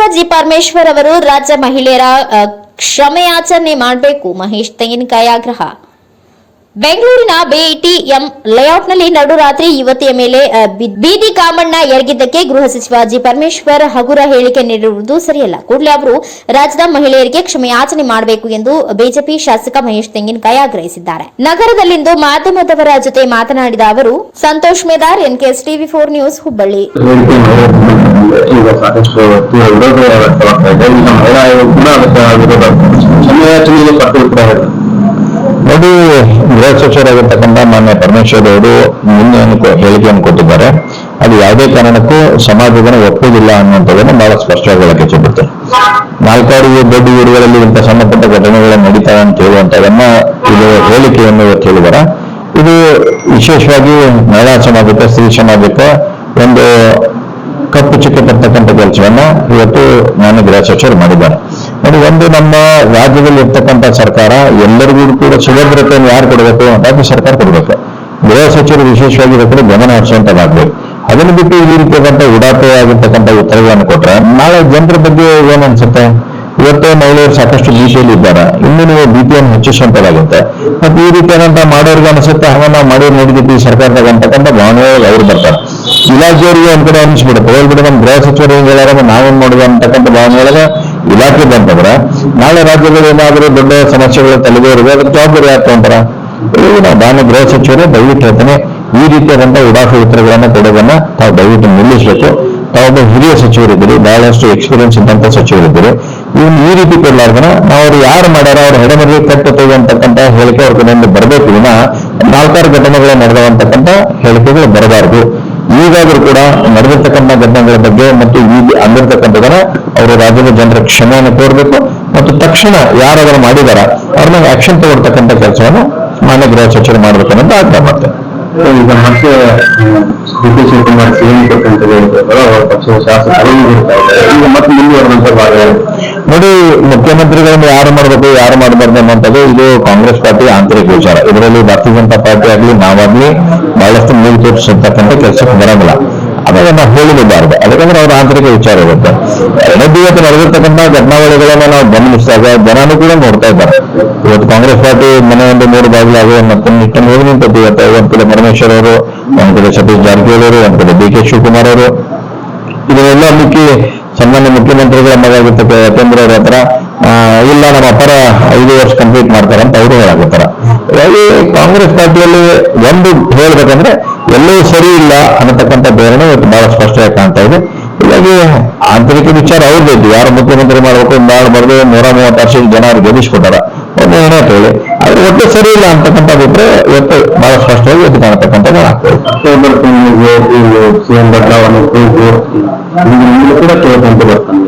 ಸಚಿವ ಜಿ ಪರಮೇಶ್ವರ್ ಅವರು ರಾಜ್ಯ ಮಹಿಳೆಯರ ಕ್ಷಮೆಯಾಚನೆ ಮಾಡಬೇಕು. ಮಹೇಶ್ ತೆಂಗಿನಕಾಯಿ ಆಗ್ರಹ. ಬೆಂಗಳೂರಿನ ಬಿಟಿಎಂ ಲೇಔಟ್ನಲ್ಲಿ ನಡುರಾತ್ರಿ ಯುವತಿಯ ಮೇಲೆ ಬೀದಿ ಕಾಮಣ್ಣ ಎರಗಿದ್ದಕ್ಕೆ ಗೃಹ ಸಚಿವ ಜಿ ಪರಮೇಶ್ವರ್ ಹಗುರ ಹೇಳಿಕೆ ನೀಡಿರುವುದು ಸರಿಯಲ್ಲ. ಕೂಡಲೇ ಅವರು ರಾಜ್ಯದ ಮಹಿಳೆಯರಿಗೆ ಕ್ಷಮೆಯಾಚನೆ ಮಾಡಬೇಕು ಎಂದು ಬಿಜೆಪಿ ಶಾಸಕ ಮಹೇಶ್ ತೆಂಗಿನಕಾಯಿ ಆಗ್ರಹಿಸಿದ್ದಾರೆ. ನಗರದಲ್ಲಿಂದು ಮಾಧ್ಯಮದವರ ಜೊತೆ ಮಾತನಾಡಿದ ಅವರು, ಸಂತೋಷ್ ಮೇದಾರ್, ಎನ್ಕೆಎಸ್ ಟಿವಿ4 ನ್ಯೂಸ್, ಹುಬ್ಬಳ್ಳಿ. ನೋಡಿ, ಗೃಹ ಸಚಿವರಾಗಿರ್ತಕ್ಕಂಥ ಮಾನ್ಯ ಪರಮೇಶ್ವರ್ ಅವರು ನಿನ್ನೆ ಹೇಳಿಕೆಯನ್ನು ಕೊಟ್ಟಿದ್ದಾರೆ. ಅದು ಯಾವುದೇ ಕಾರಣಕ್ಕೂ ಸಮಾಜದ ಒಪ್ಪುವುದಿಲ್ಲ ಅನ್ನುವಂಥದ್ದನ್ನು ಬಹಳ ಸ್ಪಷ್ಟವಾಗಿ ಹೇಳಕ್ಕೆ ಇಚ್ಛೆಪಡ್ತಾರೆ. 4 ದೊಡ್ಡ ಊರುಗಳಲ್ಲಿ ಇಂಥ ಸಣ್ಣಪುಟ್ಟ ಘಟನೆಗಳು ನಡೀತಾವೆ ಅಂತ ಹೇಳುವಂಥದ್ದನ್ನ ಇದು ಹೇಳಿಕೆಯನ್ನು ಇವತ್ತು ಹೇಳಿದ್ದಾರೆ. ಇದು ವಿಶೇಷವಾಗಿ ಮಹಿಳಾ ಸಮಾಜಕ್ಕೆ, ಸ್ತ್ರೀ ಸಮಾಜಕ್ಕೆ ಒಂದು ಕಪ್ಪು ಚುಕ್ಕೆ ತರ್ತಕ್ಕಂಥ ಕೆಲಸವನ್ನ ಇವತ್ತು ನಾನು ಗೃಹ ಸಚಿವರು ಮಾಡಿದ್ದಾರೆ. ನೋಡಿ, ಒಂದು ನಮ್ಮ ರಾಜ್ಯದಲ್ಲಿ ಇರ್ತಕ್ಕಂಥ ಸರ್ಕಾರ ಎಲ್ಲರಿಗೂ ಕೂಡ ಸುಭದ್ರತೆಯನ್ನು ಯಾರು ಕೊಡಬೇಕು? ರಾಜ್ಯ ಸರ್ಕಾರ ಕೊಡಬೇಕು. ಗೃಹ ಸಚಿವರು ವಿಶೇಷವಾಗಿ ಇದಕ್ಕೆ ಗಮನ ಹರಿಸುವಂತದ್ದಾಗಬೇಕು. ಅದನ್ನು ಬಿಟ್ಟು ಈ ರೀತಿಯಾದಂಥ ಉಡಾಪೆ ಆಗಿರ್ತಕ್ಕಂಥ ಉತ್ತರಗಳನ್ನು ಕೊಟ್ರೆ ನಾಳೆ ಜನರ ಬಗ್ಗೆ ಏನ್ ಅನ್ಸುತ್ತೆ? ಇವತ್ತೇ ಮಹಿಳೆಯರು ಸಾಕಷ್ಟು ಭೀತಿಯಲ್ಲಿ ಇದ್ದಾರೆ, ಇನ್ನು ನೀವು ಭೀತಿಯನ್ನು ಹೆಚ್ಚಿಸುವಂತದ್ದಾಗುತ್ತೆ. ಮತ್ತೆ ಈ ರೀತಿಯಾದಂತ ಮಾಡೋರಿಗೆ ಅನಿಸುತ್ತೆ, ನಾವು ಮಾಡಿ ನೋಡಿದ್ದೀವಿ ಸರ್ಕಾರದಾಗ ಅಂತಕ್ಕಂಥ ಭಾವನೆ ಅವ್ರು ಬರ್ತಾರೆ. ಇಲಾಖೆಯವರಿಗೆ ಒಂದ್ ಕಡೆ ಅನಿಸ್ಬಿಡುತ್ತೆ, ಹೇಳ್ಬಿಟ್ಟು ನಮ್ಮ ಗೃಹ ಸಚಿವರು ಹೆಂಗ್ ಹೇಳ್ಯಾರ ನಾವೇನ್ ಮಾಡುದು ಅಂತಕ್ಕಂಥ ಭಾವನೆ ಒಳಗೆ ಇಲಾಖೆ ಬಂತಂದ್ರೆ ನಾಳೆ ರಾಜ್ಯದಲ್ಲಿ ಏನಾದರೂ ದೊಡ್ಡ ಸಮಸ್ಯೆಗಳು ತಲೆದೋರಿಗೆ ಅದಕ್ಕೆ ಜವಾಬ್ದಾರಿ ಆಗ್ತಂತಾರ. ನಾವು ಮಾನ್ಯ ಗೃಹ ಸಚಿವರೇ ದಯವಿಟ್ಟು ಹೇಳ್ತೇನೆ, ಈ ರೀತಿಯಾದಂಥ ಉಡಾಫೆ ಉತ್ತರಗಳನ್ನ ಕೊಡೋದನ್ನ ತಾವು ದಯವಿಟ್ಟು ನಿಲ್ಲಿಸಬೇಕು. ತಾವೊಬ್ಬ ಹಿರಿಯ ಸಚಿವರಿದ್ದೀರಿ, ಬಹಳಷ್ಟು ಎಕ್ಸ್ಪೀರಿಯನ್ಸ್ ಇದ್ದಂತ ಸಚಿವರಿದ್ದೀರಿ. ಇವನ್ ಈ ರೀತಿ ಕೊಡ್ಲಾರ್ದನ ಅವ್ರು ಯಾರು ಮಾಡ್ಯಾರ ಅವ್ರ ಹೆಡಮರಿಗೆ ಕಟ್ಟುತ್ತೇವೆ ಅಂತಕ್ಕಂಥ ಹೇಳಿಕೆ ಅವ್ರ ಕಡೆಯಿಂದ ಬರಬೇಕು. ವಿನ 4 ಘಟನೆಗಳು ನಡೆದವಂತಕ್ಕಂಥ ಹೇಳಿಕೆಗಳು ಬರಬಾರದು. ಈಗಾದ್ರೂ ಕೂಡ ನಡೆದಿರ್ತಕ್ಕಂಥ ಘಟನೆಗಳ ಬಗ್ಗೆ ಮತ್ತು ಈ ಅಂದಿರ್ತಕ್ಕಂಥದನ್ನ ಅವರು ರಾಜ್ಯದ ಜನರ ಕ್ಷಮೆಯನ್ನು ಕೋರಬೇಕು ಮತ್ತು ತಕ್ಷಣ ಯಾರಾದರೂ ಮಾಡಿದಾರ ಅವ್ರನ್ನ ಆಕ್ಷನ್ ತಗೊಳ್ತಕ್ಕಂಥ ಕೆಲಸವನ್ನು ಮಾನ್ಯ ಗೃಹ ಸಚಿವರು ಮಾಡಬೇಕು ಅನ್ನೋದು ಆಗ್ರಹ ಮಾಡ್ತೇನೆ. ಈಗ ಮತ್ತೆ ಡಿ.ಕೆ. ಶಿವಕುಮಾರ್ ಸಿಎಂ ಕೊಟ್ಟಂತ ಪಕ್ಷದ ಶಾಸಕರು ಈಗ ಮತ್ತೆ ಮುಂದುವರೆದಂತ ಭಾಗ. ನೋಡಿ, ಮುಖ್ಯಮಂತ್ರಿಗಳನ್ನು ಯಾರು ಮಾಡಬೇಕು ಯಾರು ಮಾಡಬಾರ್ದು ಅನ್ನುವಂಥದ್ದು ಇದು ಕಾಂಗ್ರೆಸ್ ಪಾರ್ಟಿ ಆಂತರಿಕ ವಿಚಾರ. ಇದರಲ್ಲಿ ಭಾರತೀಯ ಜನತಾ ಪಾರ್ಟಿ ಆಗ್ಲಿ ನಾವಾಗ್ಲಿ ಬಹಳಷ್ಟು ಮೂಗು ತೋರಿಸತಕ್ಕಂಥ ಕೆಲಸಕ್ಕೆ ಬರೋದಿಲ್ಲ. ಅದಾಗ ನಾವು ಹೇಳಲೇಬಾರದು, ಅದಕ್ಕಂದ್ರೆ ಅವ್ರ ಆಂತರಿಕ ವಿಚಾರ ಇರುತ್ತೆ. ಎರಡನೇ ಇವತ್ತು ನಡೆದಿರ್ತಕ್ಕಂಥ ಘಟನಾವಳಿಗಳನ್ನ ನಾವು ಗಮನಿಸಿದಾಗ ಜನನೂ ಕೂಡ ನೋಡ್ತಾ ಇದ್ದಾರೆ. ಇವತ್ತು ಕಾಂಗ್ರೆಸ್ ಪಾರ್ಟಿ ಮನೆ ಒಂದು 3 ಬಾಗಿಲಾಗಿ ಮತ್ತೆ ನಿಟ್ಟಿನ ಹೋಗಿ ನಿಂತದ್ದು. ಇವತ್ತು ಒಂದ್ ಕಡೆ ಪರಮೇಶ್ವರ್ ಅವರು, ಒಂದ್ ಕಡೆ ಸತೀಶ್ ಜಾರಕಿಹೊಳಿ ಅವರು, ಒಂದ್ ಕಡೆ ಡಿ.ಕೆ. ಶಿವಕುಮಾರ್ ಅವರು, ಇದನ್ನೆಲ್ಲ ಮುಖ್ಯ ಸನ್ಮಾನ್ಯ ಮುಖ್ಯಮಂತ್ರಿಗಳ ಮಗ ಆಗಿರ್ತಕ್ಕ ಯತೇಂದ್ರ ಅವ್ರ ಹತ್ರ ಇಲ್ಲ ನಮ್ಮ ಅಪ್ಪರ 5 ವರ್ಷ ಕಂಪ್ಲೀಟ್ ಮಾಡ್ತಾರಂತ ಅವರು ಹೇಳಾಕತ್ತಾರ. ಹೀಗಾಗಿ ಕಾಂಗ್ರೆಸ್ ಪಾರ್ಟಿಯಲ್ಲಿ ಒಂದು ಹೇಳ್ಬೇಕಂದ್ರೆ ಎಲ್ಲವೂ ಸರಿ ಇಲ್ಲ ಅನ್ನತಕ್ಕಂಥ ಧೋರಣೆ ಇವತ್ತು ಬಹಳ ಸ್ಪಷ್ಟವಾಗಿ ಕಾಣ್ತಾ ಇದೆ. ಹೀಗಾಗಿ ಆಂತರಿಕ ವಿಚಾರ ಅವ್ರದ್ದು, ಯಾರು ಮುಖ್ಯಮಂತ್ರಿ ಮಾಡ್ಬೇಕು ಮಾಡಬಾರ್ದು, 136 ಜನ ಅವ್ರು ಗೆಲ್ಲಿಸ್ಕೊಟ್ಟಾರ, ಒಂದು ಏನೇ ಹೇಳಿ ಆದ್ರೆ ಒಟ್ಟು ಸರಿ ಇಲ್ಲ ಅಂತಕ್ಕಂಥ ಬಿಟ್ರೆ ಇವತ್ತು ಬಹಳ ಸ್ಪಷ್ಟವಾಗಿ ಎದ್ದು ಕಾಣತಕ್ಕಂಥದ್ದು ಆಗ್ತದೆ. ಸಿಎಂ ಬದಲಾವಣೆ ಕೂಡ ಕೇಳ್ಕೊಂತ ಬರ್ತಾನೆ,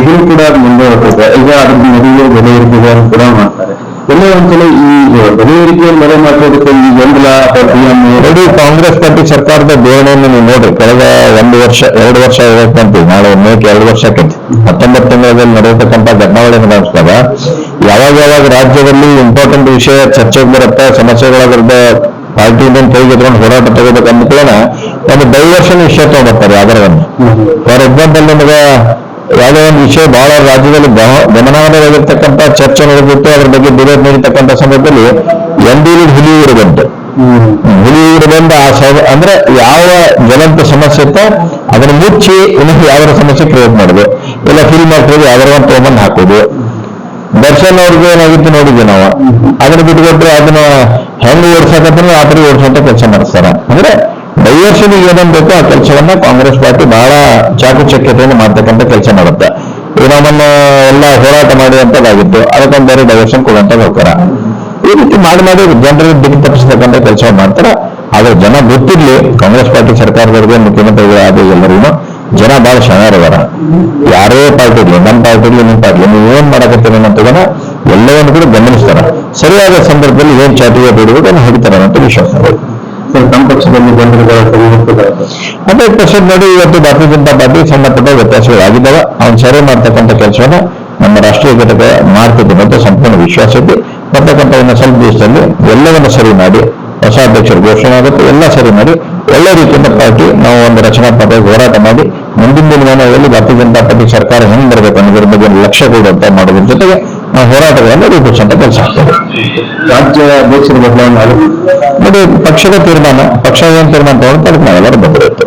ಇದು ಕೂಡ ಮುಂದೆ ಹೋಗ್ತದೆ. ಈಗ ಅದ್ರ ನಡುವೆ ಬೆಲೆ ಏರಿಕೆಗಳನ್ನು ಕೂಡ ಮಾಡ್ತಾರೆ. ಎಲ್ಲೇ ಒಂದ್ಸಲ ಈ ಬೆಲೆ ಏರಿಕೆಯನ್ನು ಮರೆ ಮಾಡೋದಕ್ಕೆ ಈ ಗೊಂದಲ ನೋಡಿ, ಕಾಂಗ್ರೆಸ್ ಪಾರ್ಟಿ ಸರ್ಕಾರದ ಧೋರಣೆಯನ್ನು ನೀವು ನೋಡ್ರಿ. ಕಳೆದ 1 ವರ್ಷ 2 ವರ್ಷ ಇರಕ್ಕಂತೀವಿ, ನಾಳೆ ಮೇಕೆ 2 ವರ್ಷ ಆಕೈತಿ. 19 ತಿಂಗಳಲ್ಲಿ ನಡೆಯತಕ್ಕಂಥ ಘಟನಾವಳಿಯನ್ನು ಗಮನಿಸಿದಾಗ ಯಾವಾಗ ರಾಜ್ಯದಲ್ಲಿ ಇಂಪಾರ್ಟೆಂಟ್ ವಿಷಯ ಚರ್ಚೆಗೆ ಬರುತ್ತೆ, ಸಮಸ್ಯೆಗಳ ವಿರುದ್ಧ ಪಾರ್ಟಿಯಿಂದ ಕೈಗೆತ್ಕೊಂಡು ಹೋರಾಟ ತಗೋಬೇಕು ಅಂದ್ಕೊಳ್ಳೋಣ ಒಂದು ಡೈವರ್ಷನ್ ವಿಷಯ ತಗೊಂಡ್ಬರ್ತಾರೆ. ಯಾವ್ದಾರನ್ನು ಫಾರ್ ಎಕ್ಸಾಂಪಲ್ ನಿಮಗೆ ಯಾವುದೋ ಒಂದು ವಿಷಯ ಬಹಳ ರಾಜ್ಯದಲ್ಲಿ ಗಮನಾರ್ಹವಾಗಿರ್ತಕ್ಕಂಥ ಚರ್ಚೆ ನಡೆದಿತ್ತು, ಅದ್ರ ಬಗ್ಗೆ ಡಿಬೇಟ್ ನಡೀತಕ್ಕಂಥ ಸಮಯದಲ್ಲಿ ಹುಲಿಯೂರು ಬಂತು. ಹುಲಿಯೂರು ಬಂದು ಅಂದ್ರೆ ಯಾವ ಜ್ವಲಂತ ಸಮಸ್ಯೆ ಇತ್ತು ಅದನ್ನ ಮುಚ್ಚಿ ಇನ್ನೊಂದು ಯಾವ್ದಾರ ಸಮಸ್ಯೆ ಕ್ರಿಯೇಟ್ ಮಾಡೋದು, ಇಲ್ಲ ಫಿಲ್ ಮಾಡ್ತೀವಿ ಯಾವ್ದಾರ ಒಂದು ತೊಗೊಂಬಂದು ಹಾಕೋದು. ದರ್ಶನ್ ಅವ್ರಿಗೆ ಏನಾಗಿತ್ತು ನೋಡಿದ್ವಿ ನಾವು. ಅದನ್ನ ಬಿಟ್ಕೊಟ್ರೆ ಅದನ್ನ ಹೆಂಗ್ ಓಡಿಸಕಂದ್ರೆ ಆ ಥರ ಓಡಿಸುವಂತ ಕೆಲಸ ಮಾಡಿಸ್ತಾರ. ಅಂದ್ರೆ ಡೈವರ್ಷನ್ ಏನೇನ್ ಬೇಕೋ ಆ ಕೆಲಸವನ್ನ ಕಾಂಗ್ರೆಸ್ ಪಾರ್ಟಿ ಬಹಳ ಚಾಕುಚಕ್ಯತೆಯನ್ನು ಮಾಡ್ತಕ್ಕಂಥ ಕೆಲಸ ಮಾಡುತ್ತೆ. ಈಗ ನಮ್ಮನ್ನ ಎಲ್ಲ ಹೋರಾಟ ಮಾಡುವಂತದ್ದಾಗಿತ್ತು, ಅದಕ್ಕೊಂದು ಬೇರೆ ಡೈವರ್ಷನ್ ಕೊಡುವಂತ ಹೋಗ್ತಾರ. ಈ ರೀತಿ ಮಾಡಿ ಜನರಿಗೆ ದಿಕ್ಕು ತಪ್ಪಿಸ್ತಕ್ಕಂಥ ಕೆಲಸ ಮಾಡ್ತಾರ. ಆದ್ರೆ ಜನ ಗೊತ್ತಿರ್ಲಿ, ಕಾಂಗ್ರೆಸ್ ಪಾರ್ಟಿ ಸರ್ಕಾರದವ್ರಿಗೆ ಮುಖ್ಯಮಂತ್ರಿಗಳು ಆದ ಎಲ್ಲರಿಗೂ ಜನ ಬಹಳ ಶಣಾರದಾರ. ಯಾರೇ ಪಾರ್ಟಿ ಇರ್ಲಿ, ನಮ್ಮ ಪಾರ್ಟಿ ಇರ್ಲಿ ನಿಮ್ಮ ಪಾರ್ಟಿ, ನೀವು ಏನ್ ಮಾಡಕತ್ತೀರಿ ಅನ್ನೋದನ್ನ ಎಲ್ಲವನ್ನು ಕೂಡ ಗಮನಿಸ್ತಾರ. ಸರಿಯಾದ ಸಂದರ್ಭದಲ್ಲಿ ಏನ್ ಚಾಟಿಗೆ ಬಿಡುವುದು ಅದನ್ನು ಹಿಡಿತಾರ ಅಂತ ವಿಶ್ವಾಸ. ನಮ್ಮ ಪಕ್ಷದಲ್ಲಿ ಗೊಂದಲಗಳ 100% ನೋಡಿ, ಇವತ್ತು ಭಾರತೀಯ ಜನತಾ ಪಾರ್ಟಿ ಸಣ್ಣ ಪುಟ್ಟ ವ್ಯತ್ಯಾಸಗಳಾಗಿದ್ದಾವೆ. ಅವ್ನು ಸರಿ ಮಾಡ್ತಕ್ಕಂಥ ಕೆಲಸವನ್ನ ನಮ್ಮ ರಾಷ್ಟ್ರೀಯ ಘಟಕ ಮಾಡ್ತಿದ್ದೆ ಮತ್ತು ಸಂಪೂರ್ಣ ವಿಶ್ವಾಸ ಇದೆ. ಬರ್ತಕ್ಕಂಥ ಒಂದು ಸ್ವಲ್ಪ ದಿವಸದಲ್ಲಿ ಎಲ್ಲವನ್ನ ಸರಿ ಮಾಡಿ ಹೊಸ ಅಧ್ಯಕ್ಷರು ಘೋಷಣೆ ಆಗುತ್ತೆ, ಎಲ್ಲ ಸರಿ ಮಾಡಿ ಒಳ್ಳೆ ರೀತಿಯಿಂದ ಪಾರ್ಟಿ ನಾವು ಒಂದು ರಚನಾತ್ಮಕ ಹೋರಾಟ ಮಾಡಿ ಮುಂದಿನ ದಿನಮಾನಗಳಲ್ಲಿ ಭಾರತೀಯ ಜನತಾ ಪಾರ್ಟಿ ಸರ್ಕಾರ ಹೆಂಗ್ ಬರಬೇಕು ಅನ್ನೋದ್ರ ಬಗ್ಗೆ ಲಕ್ಷ್ಯ ಕೊಡುವಂತ ಮಾಡೋದ್ರ ಜೊತೆಗೆ ನಾವು ಹೋರಾಟಗಳನ್ನು ರೂಪಿಸುವಂತ ಕೆಲಸ ಆಗ್ತದೆ. ರಾಜ್ಯ ಅಧ್ಯಕ್ಷರ ಬದಲಾವಣೆ ಆಗುತ್ತೆ. ನೋಡಿ, ಪಕ್ಷದ ತೀರ್ಮಾನ, ಪಕ್ಷ ಏನ್ ತೀರ್ಮಾನ ತಗೊಂಡು ಅದಕ್ಕೆ ನಾವೆಲ್ಲರೂ ಬಂದಿರುತ್ತೆ.